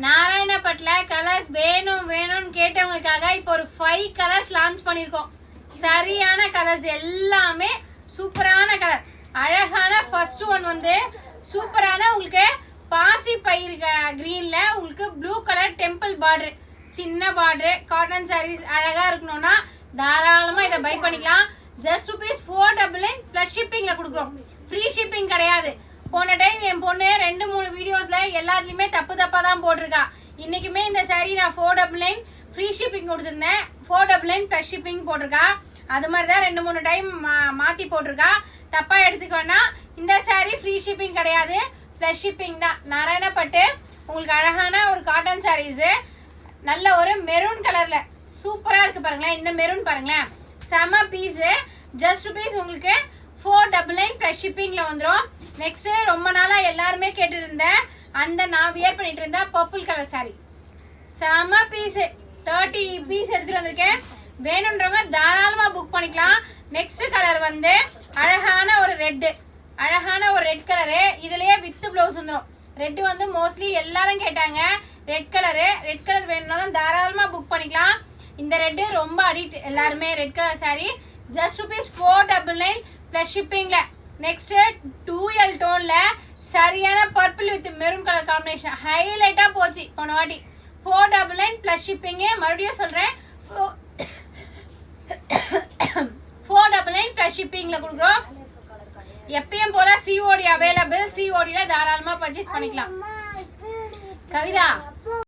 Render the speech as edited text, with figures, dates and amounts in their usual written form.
நாராயணப்பட்டில colours வேணும்னு கேட்டவங்களுக்காக இப்போ ஒரு 5 கலர்ஸ் லான்ச் பண்ணிருக்கோம். சரியான கலர்ஸ் எல்லாமே சூப்பரான கலர். அழகான ஃபர்ஸ்ட் ஒன் வந்து சூப்பரான உங்களுக்கு பாசி பயிர் கிரீன்ல உங்களுக்கு ப்ளூ கலர் டெம்பிள் பார்டர், சின்ன பார்டர், காட்டன் சாரீஸ் அழகா இருக்கணும்னா தாராளமா இதை பை பண்ணிக்கலாம். ஜஸ்ட் ₹499 பிளஸ் ஷிப்பிங்ல கொடுக்குறோம். ஃப்ரீ ஷிப்பிங் கிடையாது. போன டைம் என் பொண்ணு 2-3 வீடியோஸ்ல எல்லாத்துலயுமே தப்பா தான் போட்டிருக்கா. இன்னைக்குமே இந்த சாரி நான் $499 ஃப்ரீ ஷிப்பிங் கொடுத்திருந்தேன். $499 பிளஸ் ஷிப்பிங் போட்டிருக்கா. அது மாதிரிதான் 2-3 டைம் மாத்தி போட்டிருக்கா. தப்பா எடுத்துக்க வேணா. இந்த சாரி ஃப்ரீ ஷிப்பிங் கிடையாது, பிளஸ் ஷிப்பிங் தான். நாராயணப்பட்டு உங்களுக்கு அழகான ஒரு காட்டன் சாரீஸ் நல்ல ஒரு மெரூன் கலர்ல சூப்பரா இருக்கு பாருங்களேன். இந்த மெரூன் பாருங்களேன், செம பீஸ். ஜஸ்ட் உங்களுக்கு $499 பிளஸ் ஷிப்பிங்ல வந்துரும். நெக்ஸ்ட் ரொம்ப நாளா எல்லாருமே கேட்டு இருந்தேன், அந்த நான் வியர் பண்ணிட்டு இருந்த பர்பிள் கலர் சாரி செம பீஸ். 30 பீஸ் எடுத்துட்டு வந்திருக்கேன். வேணும்ன்றவங்க தாராளமா புக் பண்ணிக்கலாம். நெக்ஸ்ட் கலர் வந்து அழகான ஒரு ரெட் கலரு. இதுலயே வித் பிளவுஸ் வந்துடும். ரெட் வந்து மோஸ்ட்லி எல்லாரும் கேட்டாங்க. ரெட் கலர் வேணும்னாலும் தாராளமா புக் பண்ணிக்கலாம். இந்த ரெட் ரொம்ப அடிக்ட் எல்லாருமே. Red colour sari just ₹499 plus ஷிப்பிங்ல. நெக்ஸ்ட் 2L டோன்ல சரியான purple with maroon colour combination ஹைலைட்டா போச்சு போன வாட்டி. $499 பிளஸ் ஷிப்பிங். மறுபடியும் சொல்றேன், $499 பிளஸ் ஷிப்பிங்ல கொடுக்குறோம். எப்பயும் போல COD அவைலபிள். COD தாராளமா பர்ச்சேஸ் பண்ணிக்கலாம். கவிதா